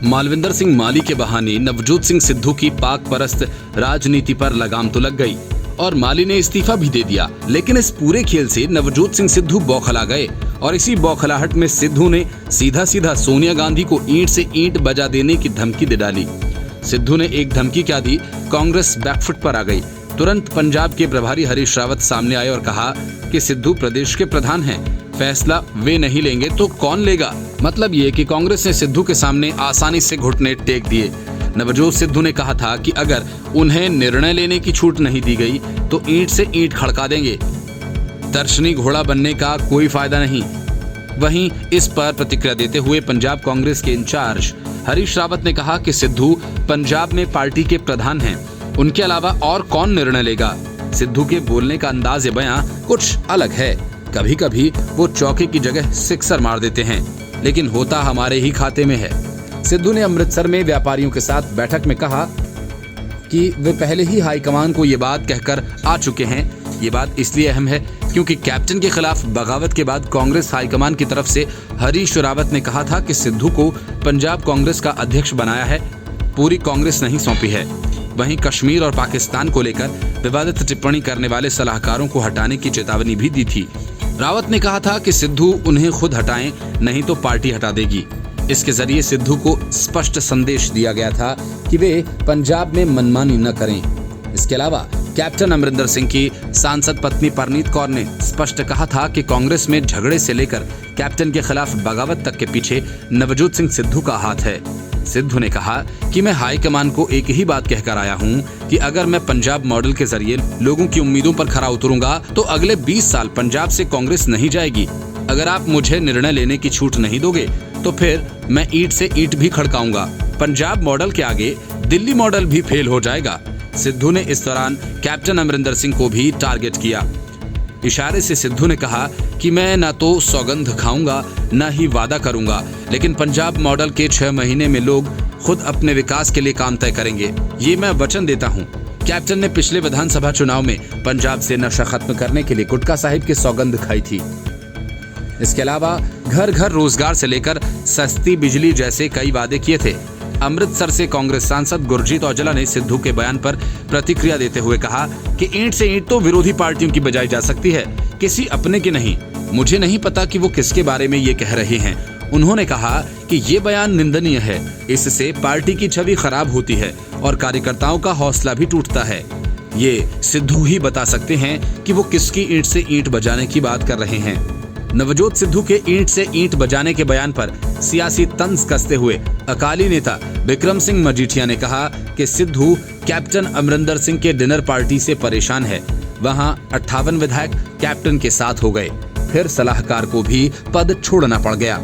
मालविंदर सिंह माली के बहाने नवजोत सिंह सिद्धू की पाक परस्त राजनीति पर लगाम तो लग गई और माली ने इस्तीफा भी दे दिया। लेकिन इस पूरे खेल से नवजोत सिंह सिद्धू बौखला गए और इसी बौखलाहट में सिद्धू ने सीधा सीधा सोनिया गांधी को ईंट से ईंट बजा देने की धमकी दे डाली। सिद्धू ने एक धमकी क्या दी, कांग्रेस बैकफुट पर आ गई। तुरंत पंजाब के प्रभारी हरीश रावत सामने आए और कहा कि सिद्धू प्रदेश के प्रधान हैं, फैसला वे नहीं लेंगे तो कौन लेगा। मतलब ये कि कांग्रेस ने सिद्धू के सामने आसानी से घुटने टेक दिए। नवजोत सिद्धू ने कहा था कि अगर उन्हें निर्णय लेने की छूट नहीं दी गई तो ईंट से ईंट खड़का देंगे। दर्शनी घोड़ा बनने का कोई फायदा नहीं। वहीं इस पर प्रतिक्रिया देते हुए पंजाब कांग्रेस के इंचार्ज हरीश रावत ने कहा कि सिद्धू पंजाब में पार्टी के प्रधान हैं, उनके अलावा और कौन निर्णय लेगा। सिद्धू के बोलने का अंदाज बयां कुछ अलग है। कभी कभी वो चौके की जगह सिक्सर मार देते हैं, लेकिन होता हमारे ही खाते में है। सिद्धू ने अमृतसर में व्यापारियों के साथ बैठक में कहा कि वे पहले ही हाईकमान को ये बात कहकर आ चुके हैं। ये बात इसलिए अहम है क्योंकि कैप्टन के खिलाफ बगावत के बाद कांग्रेस हाईकमान की तरफ से हरीश रावत ने कहा था कि सिद्धू को पंजाब कांग्रेस का अध्यक्ष बनाया है, पूरी कांग्रेस नहीं सौंपी है। वहीं कश्मीर और पाकिस्तान को लेकर विवादित टिप्पणी करने वाले सलाहकारों को हटाने की चेतावनी भी दी थी। रावत ने कहा था कि सिद्धू उन्हें खुद हटाएं, नहीं तो पार्टी हटा देगी। इसके जरिए सिद्धू को स्पष्ट संदेश दिया गया था कि वे पंजाब में मनमानी न करें। इसके अलावा कैप्टन अमरिंदर सिंह की सांसद पत्नी परनीत कौर ने स्पष्ट कहा था कि कांग्रेस में झगड़े से लेकर कैप्टन के खिलाफ बगावत तक के पीछे नवजोत सिंह सिद्धू का हाथ है। सिद्धू ने कहा कि मैं हाईकमान को एक ही बात कहकर आया हूं कि अगर मैं पंजाब मॉडल के जरिए लोगों की उम्मीदों पर खरा उतरूंगा तो अगले 20 साल पंजाब से कांग्रेस नहीं जाएगी। अगर आप मुझे निर्णय लेने की छूट नहीं दोगे तो फिर मैं ईंट से ईंट भी खड़काऊंगा। पंजाब मॉडल के आगे दिल्ली मॉडल भी फेल हो जाएगा। सिद्धू ने इस दौरान कैप्टन अमरिंदर सिंह को भी टारगेट किया। इशारे से सिद्धू ने कहा कि मैं न तो सौगंध खाऊंगा न ही वादा करूंगा, लेकिन पंजाब मॉडल के 6 महीने में लोग खुद अपने विकास के लिए काम तय करेंगे, ये मैं वचन देता हूं। कैप्टन ने पिछले विधानसभा चुनाव में पंजाब से नशा खत्म करने के लिए गुटखा साहिब की सौगंध खाई थी। इसके अलावा घर घर रोजगार से लेकर सस्ती बिजली जैसे कई वादे किए थे। अमृतसर से कांग्रेस सांसद गुरजीत औजला ने सिद्धू के बयान पर प्रतिक्रिया देते हुए कहा कि ईंट से ईंट तो विरोधी पार्टियों की बजाई जा सकती है, किसी अपने की नहीं। मुझे नहीं पता कि वो किसके बारे में ये कह रहे हैं। उन्होंने कहा कि ये बयान निंदनीय है, इससे पार्टी की छवि खराब होती है और कार्यकर्ताओं का हौसला भी टूटता है। ये सिद्धू ही बता सकते हैं कि वो किसकी ईंट से ईंट बजाने की बात कर रहे हैं। नवजोत सिद्धू के ईंट से ईंट बजाने के बयान पर सियासी तंज कसते हुए अकाली नेता विक्रम सिंह मजीठिया ने कहा कि सिद्धू कैप्टन अमरिंदर सिंह के डिनर पार्टी से परेशान है। वहां 58 विधायक कैप्टन के साथ हो गए, फिर सलाहकार को भी पद छोड़ना पड़ गया।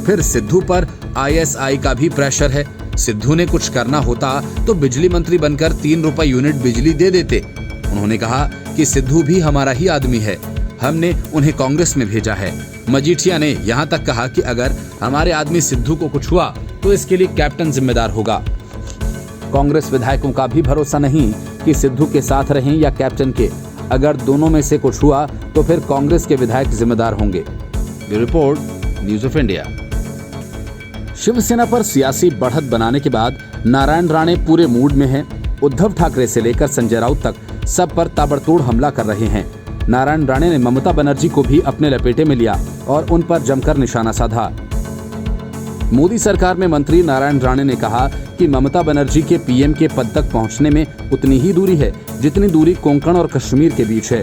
फिर सिद्धू पर ISI का भी प्रेशर है। सिद्धू ने कुछ करना होता तो बिजली मंत्री बनकर 3 रुपए यूनिट बिजली दे देते। उन्होंने कहा कि सिद्धू भी हमारा ही आदमी है, हमने उन्हें कांग्रेस में भेजा है। मजीठिया ने यहाँ तक कहा कि अगर हमारे आदमी सिद्धू को कुछ हुआ तो इसके लिए कैप्टन जिम्मेदार होगा। कांग्रेस विधायकों का भी भरोसा नहीं कि सिद्धू के साथ रहें या कैप्टन के। अगर दोनों में से कुछ हुआ तो फिर कांग्रेस के विधायक जिम्मेदार होंगे। Bureau report, news of India. Shiv Sena पर सियासी बढ़त बनाने के बाद नारायण राणे पूरे मूड में हैं। उद्धव ठाकरे से लेकर संजय राउत तक सब पर ताबड़तोड़ हमला कर रहे हैं। नारायण राणे ने ममता बनर्जी को भी अपने लपेटे में लिया और उन पर जमकर निशाना साधा। मोदी सरकार में मंत्री नारायण राणे ने कहा कि ममता बनर्जी के PM के पद तक पहुंचने में उतनी ही दूरी है जितनी दूरी कोंकण और कश्मीर के बीच है।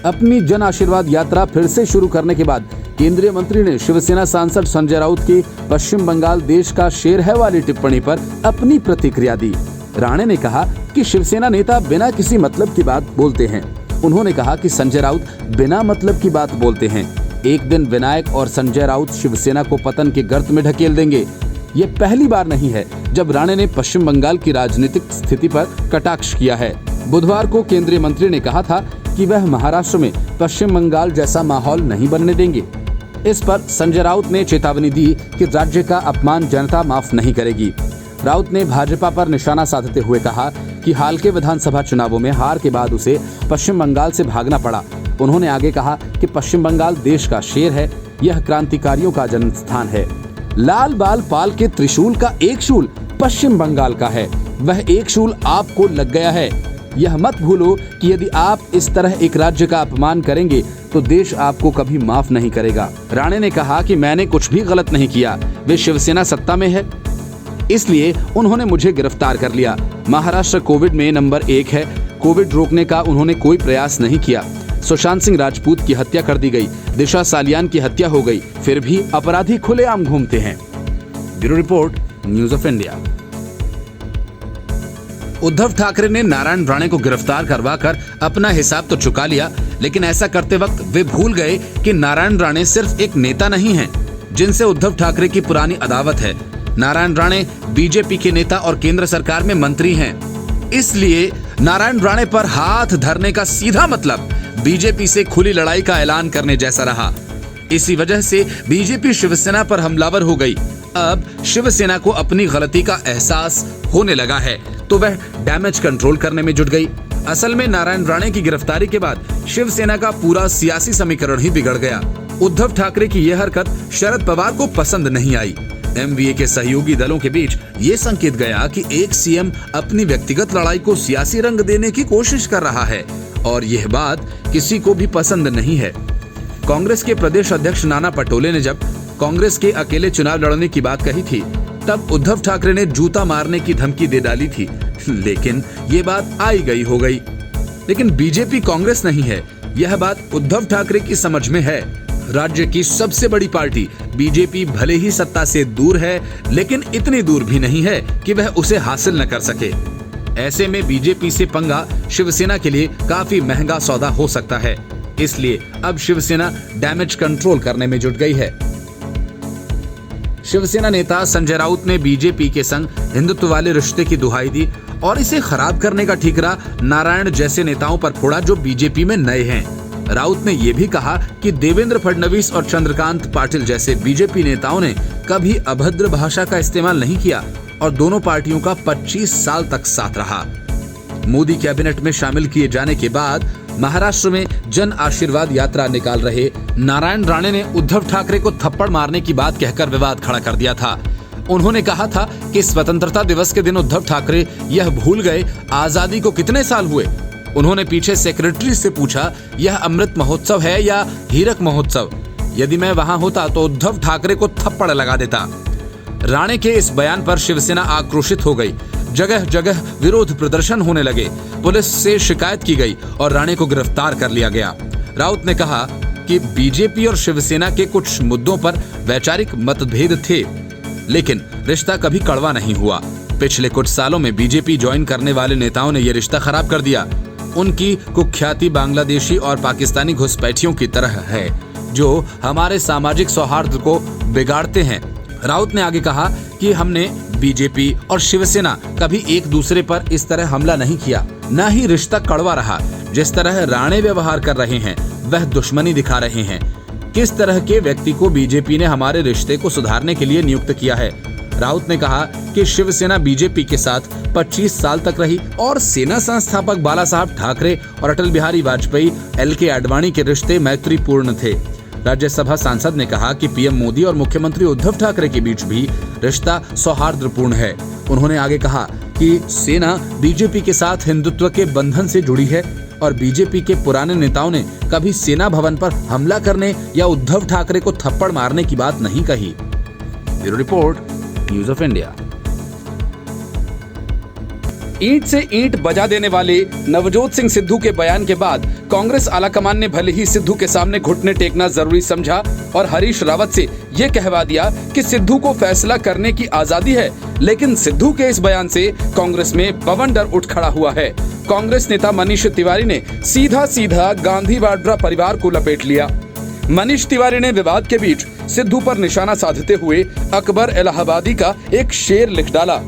अपनी जन आशीर्वाद यात्रा फिर से शुरू करने के बाद केंद्रीय मंत्री ने शिवसेना सांसद संजय राउत की पश्चिम बंगाल देश का शेर है वाली टिप्पणी पर अपनी प्रतिक्रिया दी। राणे ने कहा कि शिवसेना नेता बिना किसी मतलब की बात बोलते हैं। उन्होंने कहा कि संजय राउत बिना मतलब की बात बोलते हैं। एक दिन विनायक और संजय राउत शिवसेना को पतन के गर्त में ढकेल देंगे। ये पहली बार नहीं है जब राणे ने पश्चिम बंगाल की राजनीतिक स्थिति पर कटाक्ष किया है। बुधवार को केंद्रीय मंत्री ने कहा था कि वह महाराष्ट्र में पश्चिम बंगाल जैसा माहौल नहीं बनने देंगे। इस पर संजय राउत ने चेतावनी दी कि राज्य का अपमान जनता माफ नहीं करेगी। राउत ने भाजपा पर निशाना साधते हुए कहा कि हाल के विधानसभा चुनावों में हार के बाद उसे पश्चिम बंगाल से भागना पड़ा। उन्होंने आगे कहा कि पश्चिम बंगाल देश का शेर है, यह क्रांतिकारियों का जन्म स्थान है। लाल बाल पाल के त्रिशूल का एक शूल पश्चिम बंगाल का है, वह एक शूल आपको लग गया है। यह मत भूलो कि यदि आप इस तरह एक राज्य का अपमान करेंगे तो देश आपको कभी माफ नहीं करेगा। राणे ने कहा कि मैंने कुछ भी गलत नहीं किया, वे शिवसेना सत्ता में है इसलिए उन्होंने मुझे गिरफ्तार कर लिया। महाराष्ट्र कोविड में नंबर 1 है, कोविड रोकने का उन्होंने कोई प्रयास नहीं किया। सुशांत सिंह राजपूत की हत्या कर दी गई, दिशा सालियान की हत्या हो गई, फिर भी अपराधी खुलेआम घूमते हैं। Bureau report, news of India. Uddhav Thackeray ने नारायण राणे को गिरफ्तार करवाकर अपना हिसाब तो चुका लिया, लेकिन ऐसा करते वक्त वे भूल गए कि नारायण राणे सिर्फ एक नेता नहीं हैं, जिनसे उद्धव ठाकरे की पुरानी अदावत है। नारायण राणे बीजेपी के नेता और केंद्र सरकार में मंत्री हैं। इसलिए नारायण राणे पर हाथ धरने का सीधा मतलब बीजेपी से खुली लड़ाई का ऐलान करने जैसा रहा। इसी वजह से बीजेपी शिवसेना पर हमलावर हो गई। अब शिवसेना को अपनी गलती का एहसास होने लगा है तो वह डैमेज कंट्रोल करने में जुट गई। असल में नारायण राणे की गिरफ्तारी के बाद शिवसेना का पूरा सियासी समीकरण ही बिगड़ गया। उद्धव ठाकरे की यह हरकत शरद पवार को पसंद नहीं आई। एमवीए के सहयोगी दलों के बीच ये संकेत गया कि एक सीएम अपनी व्यक्तिगत लड़ाई को सियासी रंग देने की कोशिश कर रहा है और यह बात किसी को भी पसंद नहीं है। कांग्रेस के प्रदेश अध्यक्ष नाना पटोले ने जब कांग्रेस के अकेले चुनाव लड़ने की बात कही थी, तब उद्धव ठाकरे ने जूता मारने की धमकी दे डाली थी, लेकिन ये बात आई गई हो गई। लेकिन बीजेपी कांग्रेस नहीं है, यह बात उद्धव ठाकरे की समझ में है। राज्य की सबसे बड़ी पार्टी बीजेपी भले ही सत्ता से दूर है, लेकिन इतनी दूर भी नहीं है कि वह उसे हासिल न कर सके। ऐसे में बीजेपी से पंगा शिवसेना के लिए काफी महंगा सौदा हो सकता है। इसलिए अब शिवसेना डैमेज कंट्रोल करने में जुट गई है। शिवसेना नेता संजय राउत ने बीजेपी के संग हिंदुत्व वाले रिश्ते की दुहाई दी और इसे खराब करने का ठीकरा नारायण जैसे नेताओं पर फोड़ा जो बीजेपी में नए हैं। राउत ने यह भी कहा कि देवेंद्र फडणवीस और चंद्रकांत पाटिल जैसे बीजेपी नेताओं ने कभी अभद्र भाषा का इस्तेमाल नहीं किया और दोनों पार्टियों का 25 साल तक साथ रहा। मोदी कैबिनेट में शामिल किए जाने के बाद महाराष्ट्र में जन आशीर्वाद यात्रा निकाल रहे नारायण राणे ने उद्धव ठाकरे को थप्पड़ मारने की बात कहकर विवाद खड़ा कर दिया था। उन्होंने कहा था कि स्वतंत्रता दिवस के दिन उद्धव ठाकरे यह भूल गए आजादी को कितने साल हुए। उन्होंने पीछे सेक्रेटरी से पूछा, यह अमृत महोत्सव है या हीरक महोत्सव? यदि मैं वहां होता तो उद्धव ठाकरे को थप्पड़ लगा देता। राणे के इस बयान पर शिवसेना आक्रोशित हो गई। जगह जगह विरोध प्रदर्शन होने लगे, पुलिस से शिकायत की गई और राणे को गिरफ्तार कर लिया गया। राउत ने कहा कि बीजेपी और शिवसेना के कुछ मुद्दों पर वैचारिक मतभेद थे, लेकिन रिश्ता कभी कड़वा नहीं हुआ। पिछले कुछ सालों में बीजेपी ज्वाइन करने वाले नेताओं ने यह रिश्ता खराब कर दिया। उनकी कुख्याति बांग्लादेशी और पाकिस्तानी घुसपैठियों की तरह है, जो हमारे सामाजिक सौहार्द को बिगाड़ते हैं। राउत ने आगे कहा कि हमने बीजेपी और शिवसेना कभी एक दूसरे पर इस तरह हमला नहीं किया, न ही रिश्ता कड़वा रहा। जिस तरह राणे व्यवहार कर रहे हैं वह दुश्मनी दिखा रहे हैं। किस तरह के व्यक्ति को बीजेपी ने हमारे रिश्ते को सुधारने के लिए नियुक्त किया है? राउत ने कहा कि शिवसेना बीजेपी के साथ 25 साल तक रही और सेना संस्थापक बाला साहब ठाकरे और अटल बिहारी वाजपेयी, LK आडवाणी के रिश्ते मैत्रीपूर्ण थे। राज्यसभा सांसद ने कहा कि पीएम मोदी और मुख्यमंत्री उद्धव ठाकरे के बीच भी रिश्ता सौहार्दपूर्ण है। उन्होंने आगे कहा कि सेना बीजेपी के साथ हिंदुत्व के बंधन से जुड़ी है और बीजेपी के पुराने नेताओं ने कभी सेना भवन पर हमला करने या उद्धव ठाकरे को थप्पड़ मारने की बात नहीं कही। Bureau report, news of India. ईंट से ईंट बजा देने वाले नवजोत सिंह सिद्धू के बयान के बाद कांग्रेस आलाकमान ने भले ही सिद्धू के सामने घुटने टेकना जरूरी समझा और हरीश रावत से यह कहवा दिया कि सिद्धू को फैसला करने की आजादी है, लेकिन सिद्धू के इस बयान से कांग्रेस में बवंडर उठ खड़ा हुआ है। कांग्रेस नेता मनीष तिवारी ने सीधा सीधा गांधी वाड्रा परिवार को लपेट लिया। मनीष तिवारी ने विवाद के बीच सिद्धू पर निशाना साधते हुए अकबर इलाहाबादी का एक शेर लिख डाला।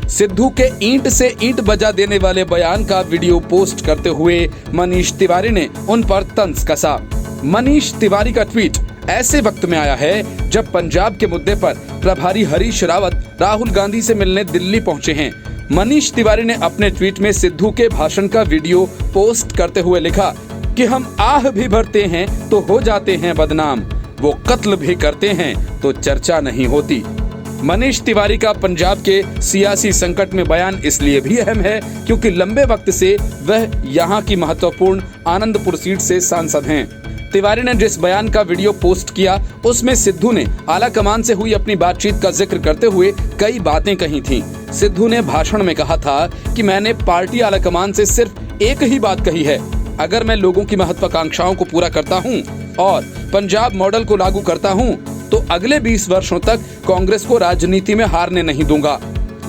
सिद्धू के ईंट से ईंट बजा देने वाले बयान का वीडियो पोस्ट करते हुए मनीष तिवारी ने उन पर तंज कसा। मनीष तिवारी का ट्वीट ऐसे वक्त में आया है जब पंजाब के मुद्दे पर प्रभारी हरीश रावत राहुल गांधी से मिलने दिल्ली पहुंचे हैं। मनीष तिवारी ने अपने ट्वीट में सिद्धू के भाषण का वीडियो पोस्ट करते हुए लिखा कि हम आह भी भरते हैं तो हो जाते हैं बदनाम, वो कत्ल भी करते हैं तो चर्चा नहीं होती। मनीष तिवारी का पंजाब के सियासी संकट में बयान इसलिए भी अहम है क्योंकि लंबे वक्त से वह यहां की महत्वपूर्ण आनंदपुर सीट से सांसद हैं। तिवारी ने जिस बयान का वीडियो पोस्ट किया उसमें सिद्धू ने आला कमान से हुई अपनी बातचीत का जिक्र करते हुए कई बातें कही थीं। सिद्धू ने भाषण में कहा था कि मैंने पार्टी आला कमान से सिर्फ एक ही बात कही है, अगर मैं लोगों की महत्वाकांक्षाओं को पूरा करता हूं और पंजाब मॉडल को लागू करता हूं तो अगले 20 वर्षों तक कांग्रेस को राजनीति में हारने नहीं दूंगा,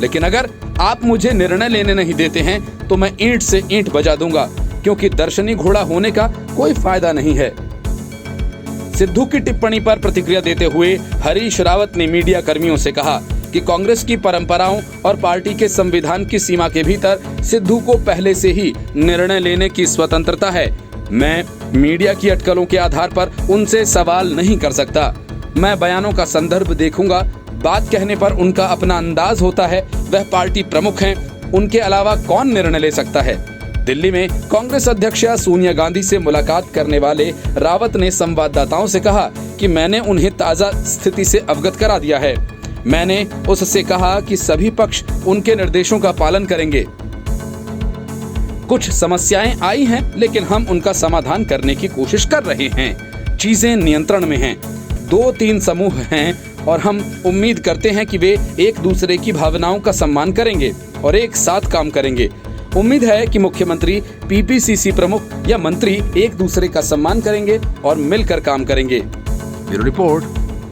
लेकिन अगर आप मुझे निर्णय लेने नहीं देते हैं तो मैं ईंट से ईंट बजा दूंगा, क्योंकि दर्शनी घोड़ा होने का कोई फायदा नहीं है। सिद्धू की टिप्पणी पर प्रतिक्रिया देते हुए हरीश रावत ने मीडिया कर्मियों से कहा कि कांग्रेस की परंपराओं और पार्टी के संविधान की सीमा के भीतर सिद्धू को पहले से ही निर्णय लेने की स्वतंत्रता है। मैं मीडिया की अटकलों के आधार पर उनसे सवाल नहीं कर सकता। मैं बयानों का संदर्भ देखूंगा। बात कहने पर उनका अपना अंदाज होता है। वह पार्टी प्रमुख हैं, उनके अलावा कौन निर्णय ले सकता है। दिल्ली में कांग्रेस अध्यक्षा सोनिया गांधी से मुलाकात करने वाले रावत ने संवाददाताओं से कहा कि मैंने उन्हें ताजा स्थिति से अवगत करा दिया है। मैंने उससे कहा कि सभी पक्ष उनके निर्देशों का पालन करेंगे। कुछ समस्याएं आई हैं, लेकिन हम उनका समाधान करने की कोशिश कर रहे हैं। चीजें नियंत्रण में हैं। 2-3 समूह हैं और हम उम्मीद करते हैं कि वे एक दूसरे की भावनाओं का सम्मान करेंगे और एक साथ काम करेंगे। उम्मीद है कि मुख्यमंत्री, पीपीसीसी प्रमुख या मंत्री एक दूसरे का सम्मान करेंगे और मिलकर काम करेंगे। Bureau report,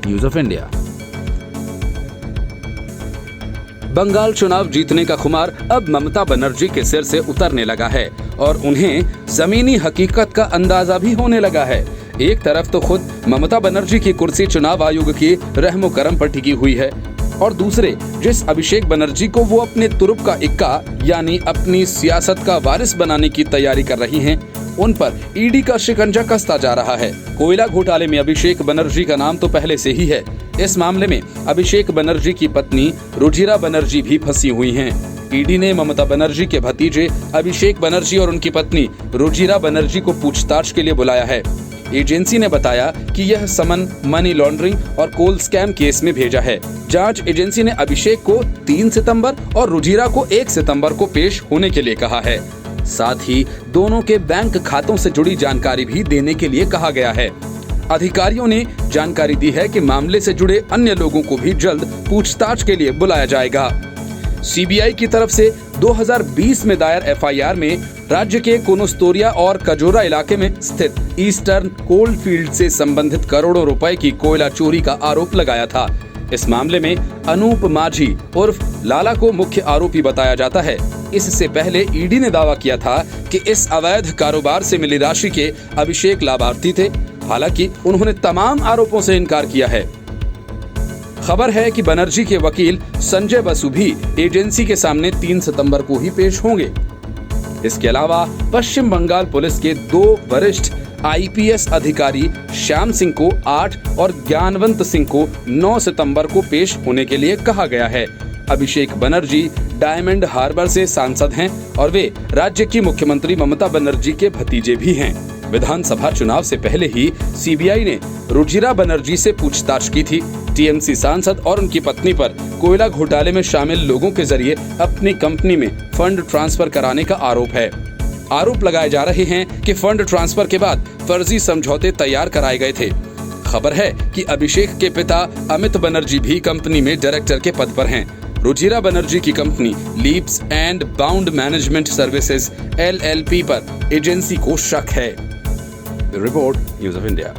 news of India. Bengal चुनाव जीतने का खुमार अब ममता बनर्जी के सिर से उतरने लगा है और उन्हें जमीनी हकीकत का अंदाजा भी होने लगा है। एक तरफ तो खुद ममता बनर्जी की कुर्सी चुनाव आयोग की रहमो करम पर टिकी हुई है और दूसरे जिस अभिषेक बनर्जी को वो अपने तुरुप का इक्का यानी अपनी सियासत का वारिस बनाने की तैयारी कर रही हैं, उन पर ईडी का शिकंजा कसता जा रहा है। कोयला घोटाले में अभिषेक बनर्जी का नाम तो पहले से ही है। इस मामले में अभिषेक बनर्जी की पत्नी रुजिरा बनर्जी भी फंसी हुई हैं। ईडी ने ममता बनर्जी के भतीजे अभिषेक बनर्जी और उनकी पत्नी रुजिरा बनर्जी को पूछताछ के लिए बुलाया है। एजेंसी ने बताया कि यह समन मनी लॉन्ड्रिंग और कोल स्कैम केस में भेजा है। जांच एजेंसी ने अभिषेक को 3 सितंबर और रुजिरा को 1 सितंबर को पेश होने के लिए कहा है। साथ ही दोनों के बैंक खातों से जुड़ी जानकारी भी देने के लिए कहा गया है। अधिकारियों ने जानकारी दी है कि मामले से जुड़े अन्य लोगों को भी जल्द पूछताछ के लिए बुलाया जाएगा। सीबीआई की तरफ से 2020 में दायर एफआईआर में राज्य के कोनुस्तोरिया और कजोरा इलाके में स्थित ईस्टर्न कोल फील्ड से संबंधित करोड़ों रुपए की कोयला चोरी का आरोप लगाया था। इस मामले में अनूप माझी उर्फ लाला को मुख्य आरोपी बताया जाता है। इससे पहले ईडी ने दावा किया था कि इस अवैध कारोबार से मिली राशि के अभिषेक लाभार्थी थे। हालांकि उन्होंने तमाम आरोपों से इनकार किया है। खबर है कि बनर्जी के वकील संजय बसु भी एजेंसी के सामने 3 सितंबर को ही पेश होंगे। इसके अलावा पश्चिम बंगाल पुलिस के 2 वरिष्ठ आईपीएस अधिकारी श्याम सिंह को 8 और ज्ञानवंत सिंह को 9 सितंबर को पेश होने के लिए कहा गया है। अभिषेक बनर्जी डायमंड हार्बर से सांसद हैं और वे राज्य की मुख्यमंत्री ममता बनर्जी के भतीजे भी हैं। विधानसभा चुनाव से पहले ही सीबीआई ने रुजिरा बनर्जी से पूछताछ की थी। टीएमसी सांसद और उनकी पत्नी पर कोयला घोटाले में शामिल लोगों के जरिए अपनी कंपनी में फंड ट्रांसफर कराने का आरोप है। आरोप लगाए जा रहे हैं कि फंड ट्रांसफर के बाद फर्जी समझौते तैयार कराए गए थे। खबर है कि अभिषेक के पिता अमित बनर्जी भी कंपनी में डायरेक्टर के पद पर हैं। रुजिरा बनर्जी की company leaps and bound management services LLP पर एजेंसी को शक है। Report, news of India.